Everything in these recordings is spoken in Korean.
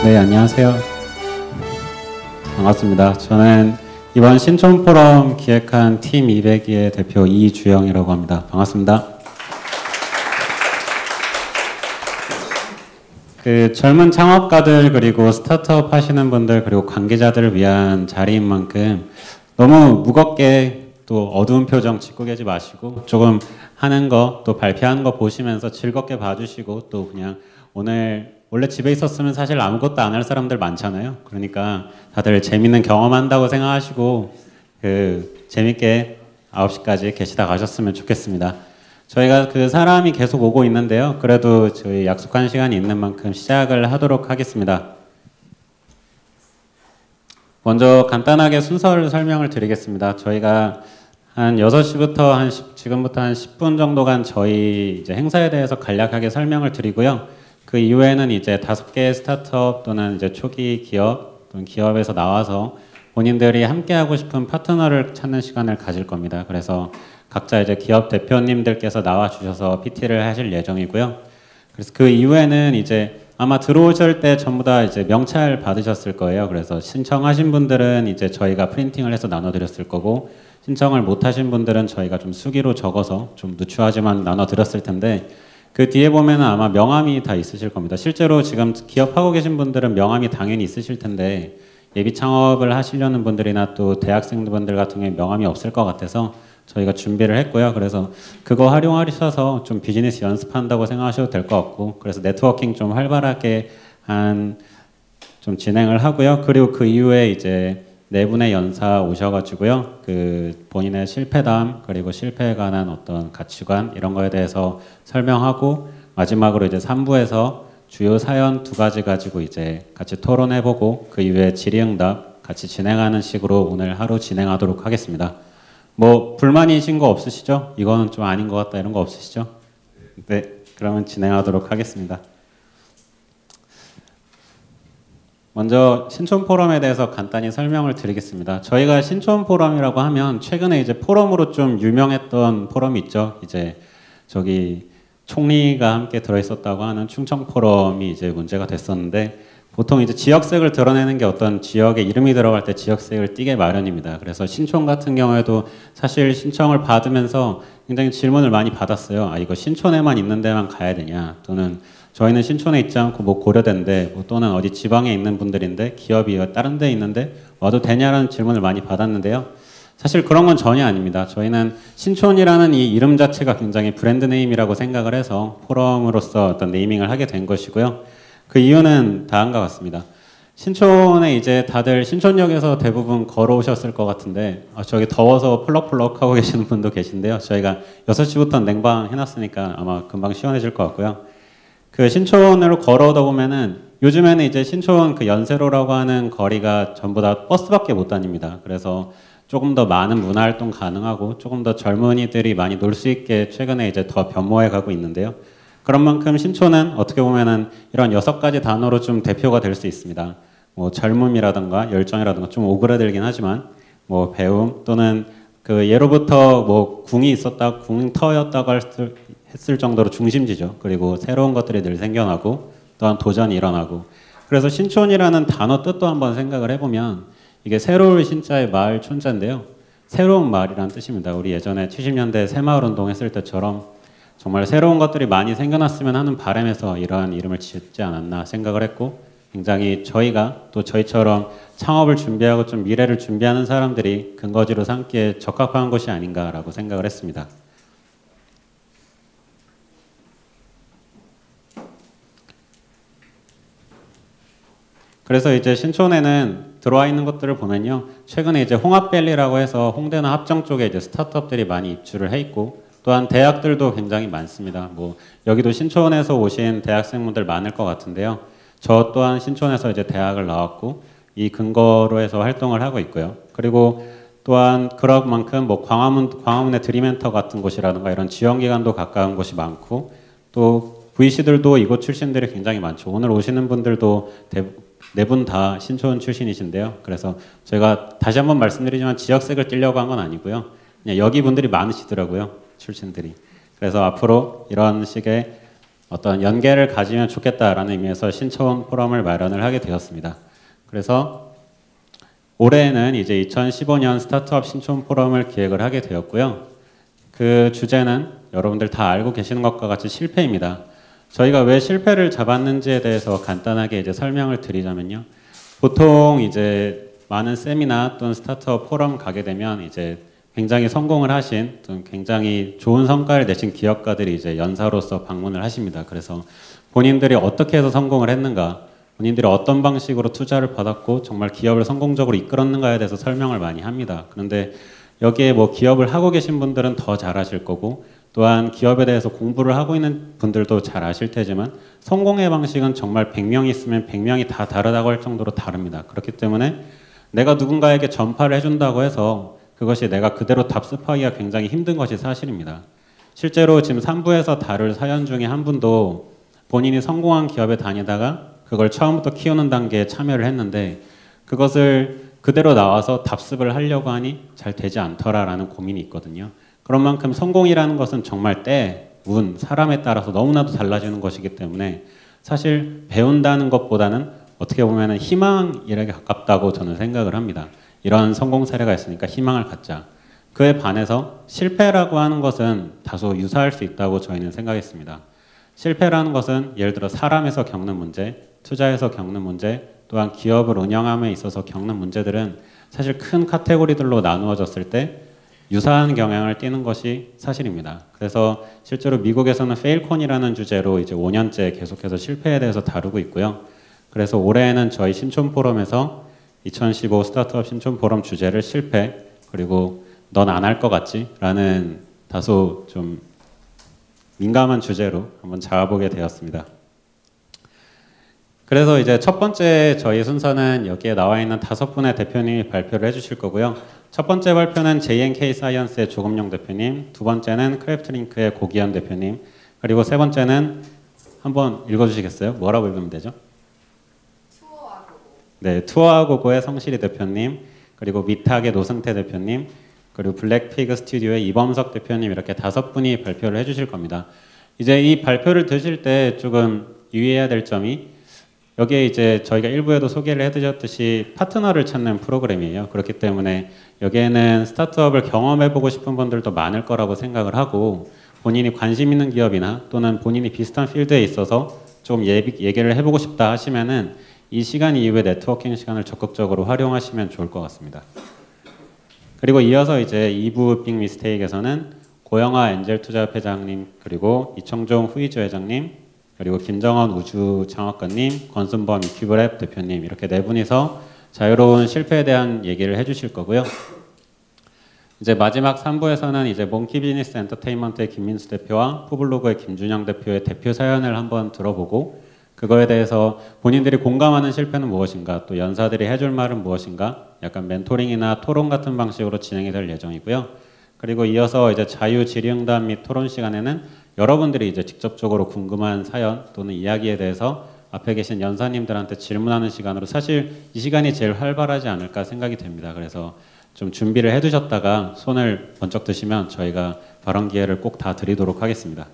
네, 안녕하세요. 반갑습니다. 저는 이번 신촌 포럼 기획한 팀 200기의 대표 이주영이라고 합니다. 반갑습니다. 그 젊은 창업가들 그리고 스타트업 하시는 분들 그리고 관계자들을 위한 자리인 만큼 너무 무겁게 또 어두운 표정 짓고 계지 마시고 조금 하는 거 또 발표하는 거 보시면서 즐겁게 봐주시고 또 그냥 원래 집에 있었으면 사실 아무것도 안 할 사람들 많잖아요. 그러니까 다들 재밌는 경험한다고 생각하시고 재밌게 9시까지 계시다 가셨으면 좋겠습니다. 저희가 그 사람이 계속 오고 있는데요. 그래도 저희 약속한 시간이 있는 만큼 시작을 하도록 하겠습니다. 먼저 간단하게 순서를 설명을 드리겠습니다. 저희가 한 6시부터 지금부터 한 10분 정도간 저희 이제 행사에 대해서 간략하게 설명을 드리고요. 그 이후에는 이제 5개의 스타트업 또는 이제 초기 기업 또는 기업에서 나와서 본인들이 함께 하고 싶은 파트너를 찾는 시간을 가질 겁니다. 그래서 각자 이제 기업 대표님들께서 나와 주셔서 PT를 하실 예정이고요. 그래서 그 이후에는 이제 아마 들어오실 때 전부 다 이제 명찰 받으셨을 거예요. 그래서 신청하신 분들은 이제 저희가 프린팅을 해서 나눠드렸을 거고, 신청을 못 하신 분들은 저희가 좀 수기로 적어서 좀 누추하지만 나눠드렸을 텐데, 그 뒤에 보면은 아마 명함이 다 있으실 겁니다. 실제로 지금 기업하고 계신 분들은 명함이 당연히 있으실 텐데, 예비 창업을 하시려는 분들이나 또 대학생분들 같은 경우에 명함이 없을 것 같아서 저희가 준비를 했고요. 그래서 그거 활용하셔서 좀 비즈니스 연습한다고 생각하셔도 될 것 같고, 그래서 네트워킹 좀 활발하게 좀 진행을 하고요. 그리고 그 이후에 이제 네 분의 연사 오셔가지고요. 그 본인의 실패담 그리고 실패에 관한 어떤 가치관 이런 거에 대해서 설명하고, 마지막으로 이제 3부에서 주요 사연 2가지 가지고 이제 같이 토론해보고 그 이후에 질의응답 같이 진행하는 식으로 오늘 하루 진행하도록 하겠습니다. 뭐 불만이신 거 없으시죠? 이거는 좀 아닌 것 같다 이런 거 없으시죠? 네, 그러면 진행하도록 하겠습니다. 먼저 신촌 포럼에 대해서 간단히 설명을 드리겠습니다. 저희가 신촌 포럼이라고 하면 최근에 이제 포럼으로 좀 유명했던 포럼이 있죠. 이제 저기 총리가 함께 들어있었다고 하는 충청 포럼이 이제 문제가 됐었는데, 보통 이제 지역색을 드러내는 게 어떤 지역의 이름이 들어갈 때 지역색을 띠게 마련입니다. 그래서 신촌 같은 경우에도 사실 신청을 받으면서 굉장히 질문을 많이 받았어요. 아, 이거 신촌에만 있는 데만 가야 되냐? 또는 저희는 신촌에 있지 않고 뭐 고려대인데 또는 어디 지방에 있는 분들인데 기업이 다른 데 있는데 와도 되냐라는 질문을 많이 받았는데요. 사실 그런 건 전혀 아닙니다. 저희는 신촌이라는 이 이름 자체가 굉장히 브랜드 네임이라고 생각을 해서 포럼으로서 어떤 네이밍을 하게 된 것이고요. 그 이유는 다음과 같습니다. 신촌에 이제 다들 신촌역에서 대부분 걸어오셨을 것 같은데, 저기 더워서 펄럭펄럭 하고 계시는 분도 계신데요. 저희가 6시부터 냉방 해놨으니까 아마 금방 시원해질 것 같고요. 그 신촌으로 걸어오다 보면은 요즘에는 이제 신촌 그 연세로라고 하는 거리가 전부 다 버스밖에 못 다닙니다. 그래서 조금 더 많은 문화활동 가능하고 조금 더 젊은이들이 많이 놀 수 있게 최근에 이제 더 변모해 가고 있는데요. 그런 만큼 신촌은 어떻게 보면은 이런 6가지 단어로 좀 대표가 될 수 있습니다. 뭐 젊음이라든가 열정이라든가 좀 오그라들긴 하지만 뭐 배움 또는 그 예로부터 뭐 궁이 있었다, 궁터였다고 했을 정도로 중심지죠. 그리고 새로운 것들이 늘 생겨나고 또한 도전이 일어나고, 그래서 신촌이라는 단어 뜻도 한번 생각을 해보면 이게 새로울 신자의 마을 촌자인데요. 새로운 마을이라는 뜻입니다. 우리 예전에 70년대 새마을 운동 했을 때처럼 정말 새로운 것들이 많이 생겨났으면 하는 바람에서 이러한 이름을 짓지 않았나 생각을 했고, 굉장히 저희가 또 저희처럼 창업을 준비하고 좀 미래를 준비하는 사람들이 근거지로 삼기에 적합한 곳이 아닌가라고 생각을 했습니다. 그래서 이제 신촌에는 들어와 있는 것들을 보면요. 최근에 이제 홍합밸리라고 해서 홍대나 합정 쪽에 이제 스타트업들이 많이 입주를 해 있고, 또한 대학들도 굉장히 많습니다. 뭐 여기도 신촌에서 오신 대학생분들 많을 것 같은데요. 저 또한 신촌에서 이제 대학을 나왔고 이 근거로 해서 활동을 하고 있고요. 그리고 또한 그런 만큼 뭐 광화문의 드림엔터 같은 곳이라든가 이런 지원기관도 가까운 곳이 많고, 또 VC들도 이곳 출신들이 굉장히 많죠. 오늘 오시는 분들도 네 분 다 신촌 출신이신데요. 그래서 제가 다시 한번 말씀드리지만 지역색을 띠려고 한 건 아니고요. 그냥 여기 분들이 많으시더라고요. 출신들이. 그래서 앞으로 이런 식의 어떤 연계를 가지면 좋겠다라는 의미에서 신촌 포럼을 마련을 하게 되었습니다. 그래서 올해는 이제 2015년 스타트업 신촌 포럼을 기획을 하게 되었고요. 그 주제는 여러분들 다 알고 계시는 것과 같이 실패입니다. 저희가 왜 실패를 잡았는지에 대해서 간단하게 이제 설명을 드리자면요. 보통 이제 많은 세미나 또는 스타트업 포럼 가게 되면 이제 굉장히 성공을 하신 또 굉장히 좋은 성과를 내신 기업가들이 이제 연사로서 방문을 하십니다. 그래서 본인들이 어떻게 해서 성공을 했는가, 본인들이 어떤 방식으로 투자를 받았고 정말 기업을 성공적으로 이끌었는가에 대해서 설명을 많이 합니다. 그런데 여기에 뭐 기업을 하고 계신 분들은 더 잘하실 거고 또한 기업에 대해서 공부를 하고 있는 분들도 잘 아실 테지만 성공의 방식은 정말 100명이 있으면 100명이 다 다르다고 할 정도로 다릅니다. 그렇기 때문에 내가 누군가에게 전파를 해준다고 해서 그것이 내가 그대로 답습하기가 굉장히 힘든 것이 사실입니다. 실제로 지금 3부에서 다룰 사연 중에 한 분도 본인이 성공한 기업에 다니다가 그걸 처음부터 키우는 단계에 참여를 했는데 그것을 그대로 나와서 답습을 하려고 하니 잘 되지 않더라라는 고민이 있거든요. 그런 만큼 성공이라는 것은 정말 때, 운, 사람에 따라서 너무나도 달라지는 것이기 때문에 사실 배운다는 것보다는 어떻게 보면 희망에 가깝다고 저는 생각을 합니다. 이런 성공 사례가 있으니까 희망을 갖자. 그에 반해서 실패라고 하는 것은 다소 유사할 수 있다고 저희는 생각했습니다. 실패라는 것은 예를 들어 사람에서 겪는 문제, 투자에서 겪는 문제, 또한 기업을 운영함에 있어서 겪는 문제들은 사실 큰 카테고리들로 나누어졌을 때 유사한 경향을 띠는 것이 사실입니다. 그래서 실제로 미국에서는 페일콘이라는 주제로 이제 5년째 계속해서 실패에 대해서 다루고 있고요. 그래서 올해에는 저희 신촌 포럼에서 2015 스타트업 신촌 포럼 주제를 실패, 그리고 넌 안 할 것 같지? 라는 다소 좀 민감한 주제로 한번 잡아보게 되었습니다. 그래서 이제 첫 번째 저희 순서는 여기에 나와 있는 5분의 대표님이 발표를 해주실 거고요. 첫 번째 발표는 JNK 사이언스의 조금용 대표님, 두 번째는 크래프트링크의 고기현 대표님, 그리고 세 번째는 한번 읽어주시겠어요? 뭐라고 읽으면 되죠? 네, 투어하고고의 성실이 대표님, 그리고 미탁의 노승태 대표님, 그리고 블랙피그 스튜디오의 이범석 대표님 이렇게 5분이 발표를 해주실 겁니다. 이제 이 발표를 드실 때 조금 유의해야 될 점이 여기에 이제 저희가 일부에도 소개를 해드렸듯이 파트너를 찾는 프로그램이에요. 그렇기 때문에 여기에는 스타트업을 경험해보고 싶은 분들도 많을 거라고 생각을 하고 본인이 관심 있는 기업이나 또는 본인이 비슷한 필드에 있어서 좀 얘기를 해보고 싶다 하시면은 이 시간 이후에 네트워킹 시간을 적극적으로 활용하시면 좋을 것 같습니다. 그리고 이어서 이제 2부 빅 미스테이크에서는 고영하 엔젤투자협 회장님, 그리고 이청종 후이즈 회장님, 그리고 김정원 우주창업가님, 권순범 이큐브랩 대표님 이렇게 네 분이서 자유로운 실패에 대한 얘기를 해주실 거고요. 이제 마지막 3부에서는 이제 몽키 비즈니스 엔터테인먼트의 김민수 대표와 푸블로그의 김준영 대표의 대표 사연을 한번 들어보고 그거에 대해서 본인들이 공감하는 실패는 무엇인가, 또 연사들이 해줄 말은 무엇인가, 약간 멘토링이나 토론 같은 방식으로 진행이 될 예정이고요. 그리고 이어서 이제 자유 질의응답 및 토론 시간에는 여러분들이 이제 직접적으로 궁금한 사연 또는 이야기에 대해서 앞에 계신 연사님들한테 질문하는 시간으로 사실 이 시간이 제일 활발하지 않을까 생각이 됩니다. 그래서 좀 준비를 해두셨다가 손을 번쩍 드시면 저희가 발언 기회를 꼭 다 드리도록 하겠습니다.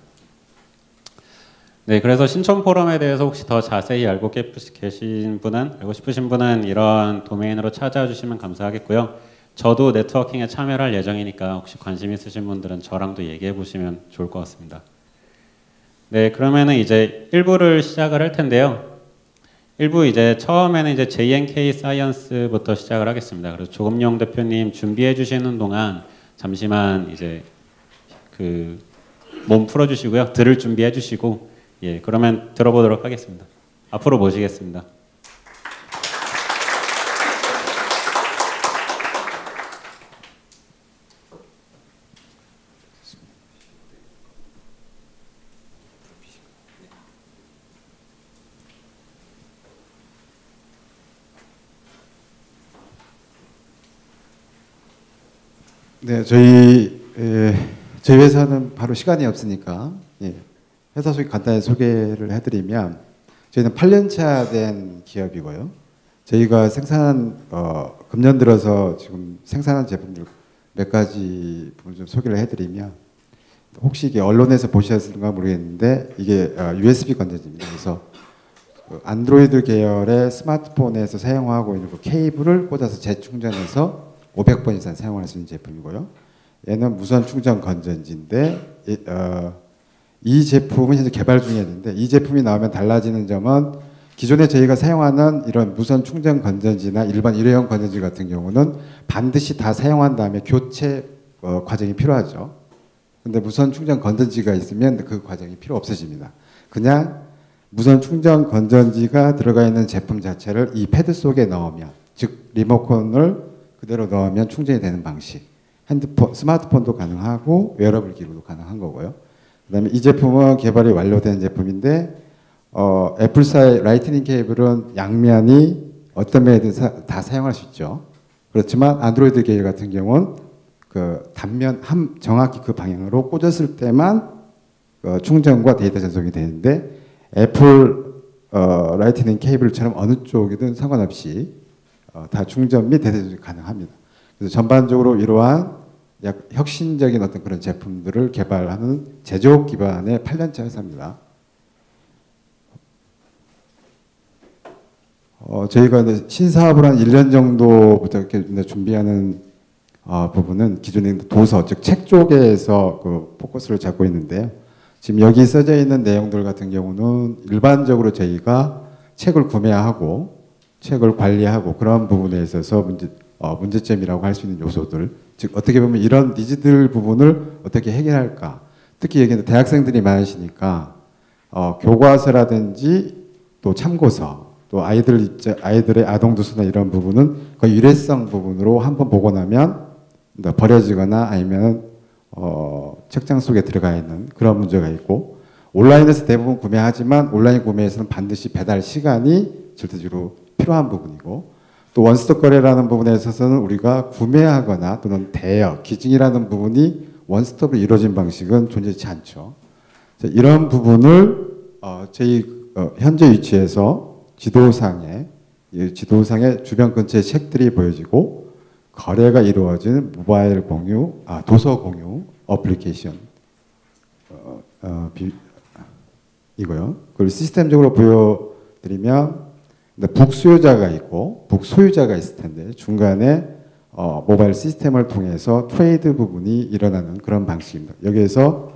네, 그래서 신촌 포럼에 대해서 혹시 더 자세히 알고 싶으신 분은 이런 도메인으로 찾아와 주시면 감사하겠고요. 저도 네트워킹에 참여를 할 예정이니까 혹시 관심 있으신 분들은 저랑도 얘기해 보시면 좋을 것 같습니다. 네, 그러면은 이제 1부를 시작을 할 텐데요. 1부 이제 처음에는 이제 JNK 사이언스부터 시작을 하겠습니다. 그래서 조금용 대표님 준비해 주시는 동안 잠시만 이제 그 몸 풀어 주시고요. 들을 준비해 주시고 예, 그러면 들어보도록 하겠습니다. 앞으로 모시겠습니다. 네, 저희 회사는 바로 시간이 없으니까 회사 소개 간단히 소개를 해드리면 저희는 8년차 된 기업이고요. 저희가 생산한 금년 들어서 지금 생산한 제품들 몇 가지 부분 좀 소개를 해드리면 혹시 이게 언론에서 보셨을까 모르겠는데 이게 USB 건전지입니다. 그래서 그 안드로이드 계열의 스마트폰에서 사용하고 있는 그 케이블을 꽂아서 재충전해서 500번 이상 사용할 수 있는 제품이고요. 얘는 무선 충전 건전지인데 이 제품은 현재 개발 중에 있는데 이 제품이 나오면 달라지는 점은 기존에 저희가 사용하는 이런 무선 충전 건전지나 일반 일회용 건전지 같은 경우는 반드시 다 사용한 다음에 교체 과정이 필요하죠. 근데 무선 충전 건전지가 있으면 그 과정이 필요 없어집니다. 그냥 무선 충전 건전지가 들어가 있는 제품 자체를 이 패드 속에 넣으면, 즉 리모컨을 그대로 넣으면 충전이 되는 방식. 핸드폰, 스마트폰도 가능하고 웨어러블 기구도 가능한 거고요. 그다음에 이 제품은 개발이 완료된 제품인데 애플사의 라이트닝 케이블은 양면이 어떤 면이든 다 사용할 수 있죠. 그렇지만 안드로이드 계열 같은 경우는 그 단면 정확히 그 방향으로 꽂았을 때만 충전과 데이터 전송이 되는데 애플 라이트닝 케이블처럼 어느 쪽이든 상관없이 다 충전 및 데이터 전송이 가능합니다. 그래서 전반적으로 이러한 혁신적인 어떤 그런 제품들을 개발하는 제조업 기반의 8년차 회사입니다. 저희가 신사업을 한 1년 정도부터 이렇게 준비하는 부분은 기존에 도서, 즉 책 쪽에서 그 포커스를 잡고 있는데요. 지금 여기 써져 있는 내용들 같은 경우는 일반적으로 저희가 책을 구매하고 책을 관리하고 그런 부분에 있어서 문제점이라고 할 수 있는 요소들, 즉 어떻게 보면 이런 니즈들 부분을 어떻게 해결할까. 특히 여기는 대학생들이 많으시니까 교과서라든지 또 참고서, 또 아이들의 아동도서나 이런 부분은 거의 일회성 부분으로 한번 보고 나면 버려지거나 아니면 책장 속에 들어가 있는 그런 문제가 있고, 온라인에서 대부분 구매하지만 온라인 구매에서는 반드시 배달 시간이 절대적으로 필요한 부분이고, 또 원스톱 거래라는 부분에 있어서는 우리가 구매하거나 또는 대여, 기증이라는 부분이 원스톱으로 이루어진 방식은 존재하지 않죠. 이런 부분을 저희 현재 위치에서 지도상에 주변 근처에 책들이 보여지고 거래가 이루어지는 모바일 공유, 도서 공유 어플리케이션 이고요. 그리고 시스템적으로 보여드리면 북 수요자가 있고 북 소유자가 있을 텐데 중간에 모바일 시스템을 통해서 트레이드 부분이 일어나는 그런 방식입니다. 여기에서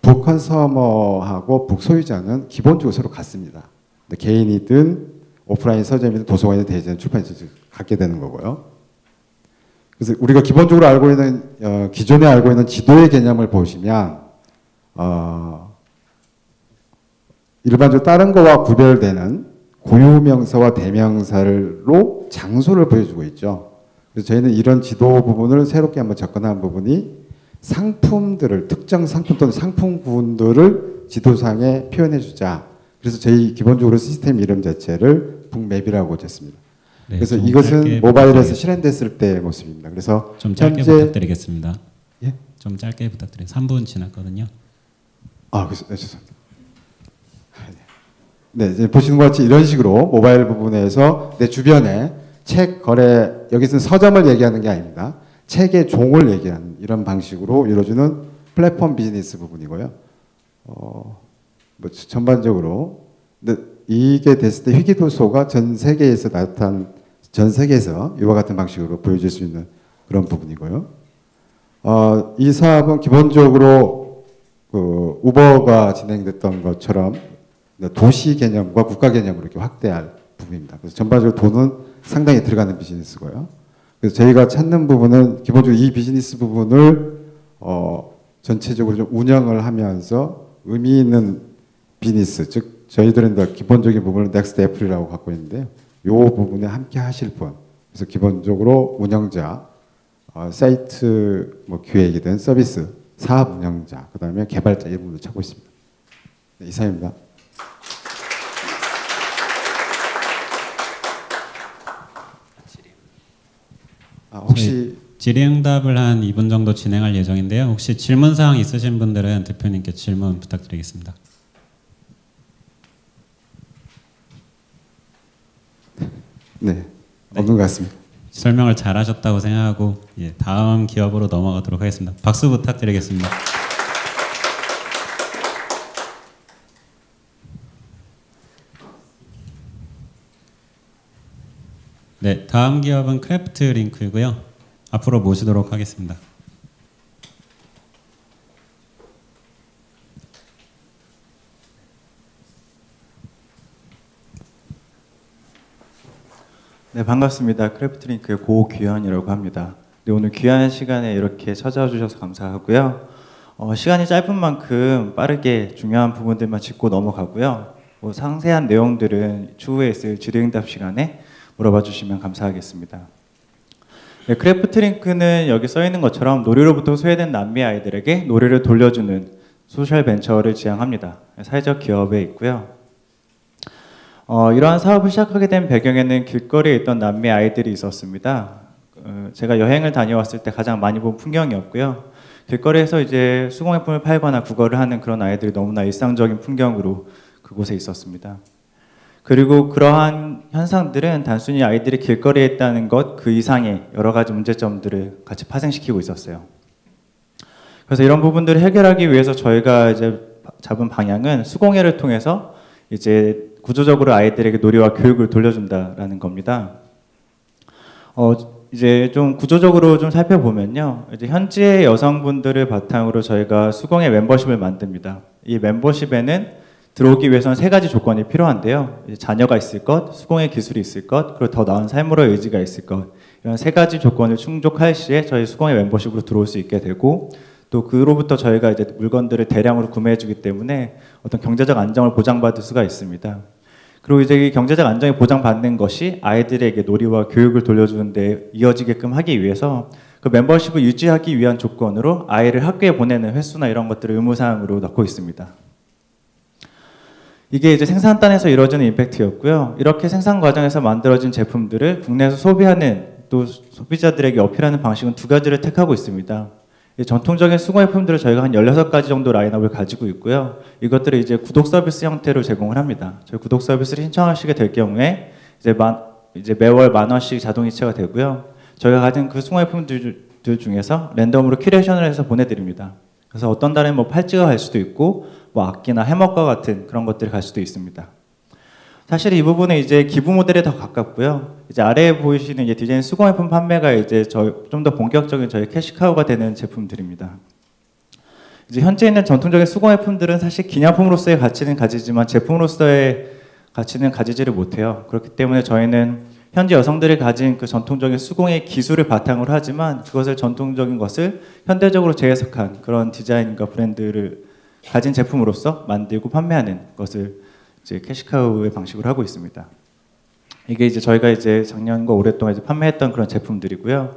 북 컨서머하고 북 소유자는 기본적으로 서로 같습니다. 개인이든 오프라인 서점이든 도서관이든 대전 출판사든 갖게 되는 거고요. 그래서 우리가 기본적으로 알고 있는 기존에 알고 있는 지도의 개념을 보시면 일반적으로 다른 거와 구별되는 고유명사와 대명사로 장소를 보여주고 있죠. 그래서 저희는 이런 지도 부분을 새롭게 한번 접근한 부분이 상품들을 특정 상품 또는 상품군들을 지도상에 표현해주자. 그래서 저희 기본적으로 시스템 이름 자체를 북맵이라고 졌습니다. 네, 그래서 이것은 모바일에서 실현됐을 때의 모습입니다. 그래서 좀 짧게 부탁드리겠습니다. 예? 좀 짧게 부탁드려요. 3분 지났거든요. 죄송합니다. 네, 이제 보시는 것 같이 이런 식으로 모바일 부분에서 내 주변에 책 거래, 여기서는 서점을 얘기하는 게 아닙니다. 책의 종을 얘기하는 이런 방식으로 이루어지는 플랫폼 비즈니스 부분이고요. 전반적으로 근데 이게 됐을 때 희귀도소가 전 세계에서 이와 같은 방식으로 보여질 수 있는 그런 부분이고요. 이 사업은 기본적으로 그 우버가 진행됐던 것처럼 도시 개념과 국가 개념으로 이렇게 확대할 부분입니다. 그래서 전반적으로 돈은 상당히 들어가는 비즈니스고요. 그래서 저희가 찾는 부분은 기본적으로 이 비즈니스 부분을 전체적으로 좀 운영을 하면서 의미 있는 비즈니스, 즉 저희들은 더 기본적인 부분을 넥스트 애플이라고 갖고 있는데요. 이 부분에 함께 하실 분, 그래서 기본적으로 운영자, 사이트 기획이든 서비스, 사업 운영자, 그 다음에 개발자 이 부분을 찾고 있습니다. 네, 이상입니다. 혹시 질의응답을 한 2분 정도 진행할 예정인데요. 혹시 질문사항 있으신 분들은 대표님께 질문 부탁드리겠습니다. 네, 없는 것 같습니다. 설명을 잘하셨다고 생각하고 다음 기업으로 넘어가도록 하겠습니다. 박수 부탁드리겠습니다. 네, 다음 기업은 크래프트 링크이고요. 앞으로 모시도록 하겠습니다. 네, 반갑습니다. 크래프트링크의 고규현이라고 합니다. 네, 오늘 귀한 시간에 이렇게 찾아와 주셔서 감사하고요. 시간이 짧은 만큼 빠르게 중요한 부분들만 짚고 넘어가고요. 뭐 상세한 내용들은 추후에 있을 질의응답 시간에 물어봐 주시면 감사하겠습니다. 네, 크래프트링크는 여기 써 있는 것처럼 놀이로부터 소외된 남미 아이들에게 놀이를 돌려주는 소셜 벤처를 지향합니다. 사회적 기업에 있고요. 이러한 사업을 시작하게 된 배경에는 길거리에 있던 남미 아이들이 있었습니다. 제가 여행을 다녀왔을 때 가장 많이 본 풍경이었고요. 길거리에서 이제 수공예품을 팔거나 구걸을 하는 그런 아이들이 너무나 일상적인 풍경으로 그곳에 있었습니다. 그리고 그러한 현상들은 단순히 아이들이 길거리에 있다는 것 그 이상의 여러 가지 문제점들을 같이 파생시키고 있었어요. 그래서 이런 부분들을 해결하기 위해서 저희가 이제 잡은 방향은 수공예를 통해서 이제 구조적으로 아이들에게 놀이와 교육을 돌려준다라는 겁니다. 이제 좀 구조적으로 좀 살펴보면요. 이제 현지의 여성분들을 바탕으로 저희가 수공예 멤버십을 만듭니다. 이 멤버십에는 들어오기 위해서는 3가지 조건이 필요한데요. 이제 자녀가 있을 것, 수공예 기술이 있을 것, 그리고 더 나은 삶으로의 의지가 있을 것. 이런 3가지 조건을 충족할 시에 저희 수공예 멤버십으로 들어올 수 있게 되고, 또 그로부터 저희가 이제 물건들을 대량으로 구매해주기 때문에 어떤 경제적 안정을 보장받을 수가 있습니다. 그리고 이제 이 경제적 안정이 보장받는 것이 아이들에게 놀이와 교육을 돌려주는 데 이어지게끔 하기 위해서 그 멤버십을 유지하기 위한 조건으로 아이를 학교에 보내는 횟수나 이런 것들을 의무사항으로 넣고 있습니다. 이게 이제 생산단에서 이루어지는 임팩트였고요. 이렇게 생산 과정에서 만들어진 제품들을 국내에서 소비하는 또 소비자들에게 어필하는 방식은 2가지를 택하고 있습니다. 전통적인 수공예품들을 저희가 한 16가지 정도 라인업을 가지고 있고요. 이것들을 이제 구독 서비스 형태로 제공을 합니다. 저희 구독 서비스를 신청하시게 될 경우에 이제 매월 10,000원씩 자동 이체가 되고요. 저희가 가진 그 수공예품들 중에서 랜덤으로 큐레이션을 해서 보내드립니다. 그래서 어떤 달에는 뭐 팔찌가 갈 수도 있고, 뭐 악기나 해먹과 같은 그런 것들이 갈 수도 있습니다. 사실 이 부분은 이제 기부 모델에 더 가깝고요. 이제 아래에 보이시는 이제 디자인 수공예품 판매가 이제 좀 더 본격적인 저희 캐시카우가 되는 제품들입니다. 이제 현재 있는 전통적인 수공예품들은 사실 기념품으로서의 가치는 가지지만 제품으로서의 가치는 가지지를 못해요. 그렇기 때문에 저희는 현재 여성들이 가진 그 전통적인 수공예 기술을 바탕으로 하지만 그것을 전통적인 것을 현대적으로 재해석한 그런 디자인과 브랜드를 가진 제품으로서 만들고 판매하는 것을 이제 캐시카우의 방식으로 하고 있습니다. 이게 이제 저희가 이제 작년과 올해 동안 이제 판매했던 그런 제품들이고요.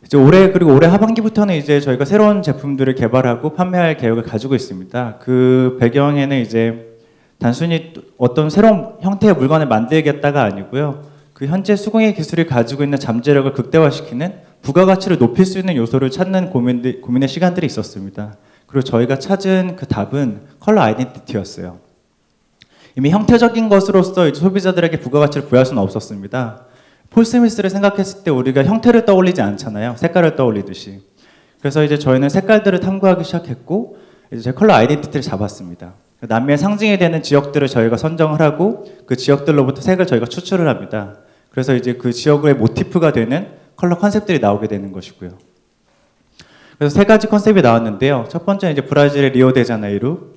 이제 올해 하반기부터는 이제 저희가 새로운 제품들을 개발하고 판매할 계획을 가지고 있습니다. 그 배경에는 이제 단순히 어떤 새로운 형태의 물건을 만들겠다가 아니고요. 그 현재 수공예 기술이 가지고 있는 잠재력을 극대화시키는 부가가치를 높일 수 있는 요소를 찾는 고민의 시간들이 있었습니다. 그리고 저희가 찾은 그 답은 컬러 아이덴티티였어요. 이미 형태적인 것으로서 소비자들에게 부가가치를 부여할 수는 없었습니다. 폴 스미스를 생각했을 때 우리가 형태를 떠올리지 않잖아요. 색깔을 떠올리듯이. 그래서 이제 저희는 색깔들을 탐구하기 시작했고 이제 컬러 아이덴티티를 잡았습니다. 남미의 상징이 되는 지역들을 저희가 선정을 하고 그 지역들로부터 색을 저희가 추출을 합니다. 그래서 이제 그 지역의 모티프가 되는 컬러 컨셉들이 나오게 되는 것이고요. 그래서 3가지 컨셉이 나왔는데요. 첫 번째는 이제 브라질의 리오데자네이루,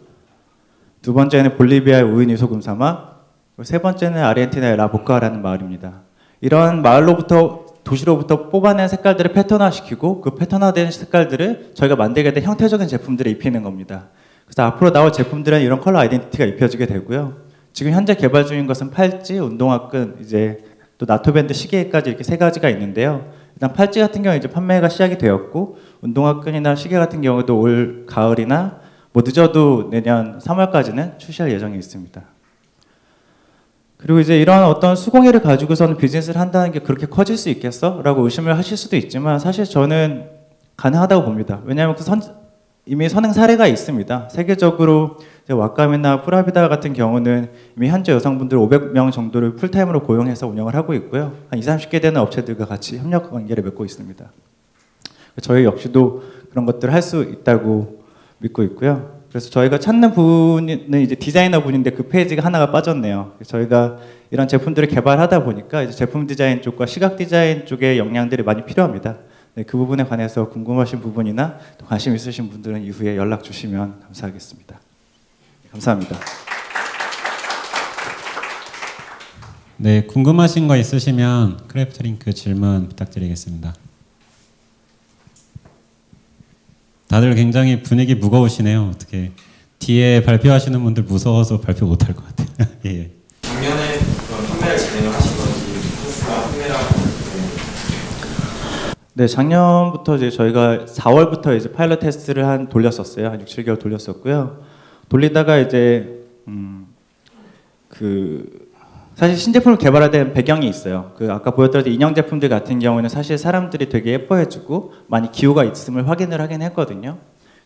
두 번째는 볼리비아의 우유니 소금 사막, 세 번째는 아르헨티나의 라보카라는 마을입니다. 이런 마을로부터 도시로부터 뽑아낸 색깔들을 패턴화시키고 그 패턴화된 색깔들을 저희가 만들게 된 형태적인 제품들에 입히는 겁니다. 그래서 앞으로 나올 제품들은 이런 컬러 아이덴티티가 입혀지게 되고요. 지금 현재 개발 중인 것은 팔찌, 운동화끈, 이제 또 나토밴드 시계까지 이렇게 3가지가 있는데요. 일단 팔찌 같은 경우 이제 판매가 시작이 되었고 운동화끈이나 시계 같은 경우도 올 가을이나 뭐 늦어도 내년 3월까지는 출시할 예정이 있습니다. 그리고 이제 이런 어떤 수공예를 가지고서는 비즈니스를 한다는 게 그렇게 커질 수 있겠어? 라고 의심을 하실 수도 있지만 사실 저는 가능하다고 봅니다. 왜냐하면 이미 선행 사례가 있습니다. 세계적으로 왓감이나 프라비다 같은 경우는 이미 현재 여성분들 500명 정도를 풀타임으로 고용해서 운영을 하고 있고요. 한 20, 30개 되는 업체들과 같이 협력 관계를 맺고 있습니다. 저희 역시도 그런 것들을 할 수 있다고 믿고 있고요. 그래서 저희가 찾는 분은 이제 디자이너 분인데 그 페이지가 하나가 빠졌네요. 그래서 저희가 이런 제품들을 개발하다 보니까 이제 제품 디자인 쪽과 시각 디자인 쪽의 역량들이 많이 필요합니다. 네, 그 부분에 관해서 궁금하신 부분이나 또 관심 있으신 분들은 이후에 연락 주시면 감사하겠습니다. 감사합니다. 네, 궁금하신 거 있으시면 크래프트링크 질문 부탁드리겠습니다. 다들 굉장히 분위기 무거우시네요. 어떻게 뒤에 발표하시는 분들 무서워서 발표 못할 것 같아요. 예. 작년에 판매를 진행을 하신 건지 코스가 판매를 네, 작년부터 이제 저희가 4월부터 이제 파일럿 테스트를 돌렸었어요. 한 6, 7개월 돌렸었고요. 돌리다가 이제 사실 신제품을 개발할 때는 배경이 있어요. 아까 보였던 인형 제품들 같은 경우에는 사실 사람들이 되게 예뻐해주고 많이 기호가 있음을 확인을 하긴 했거든요.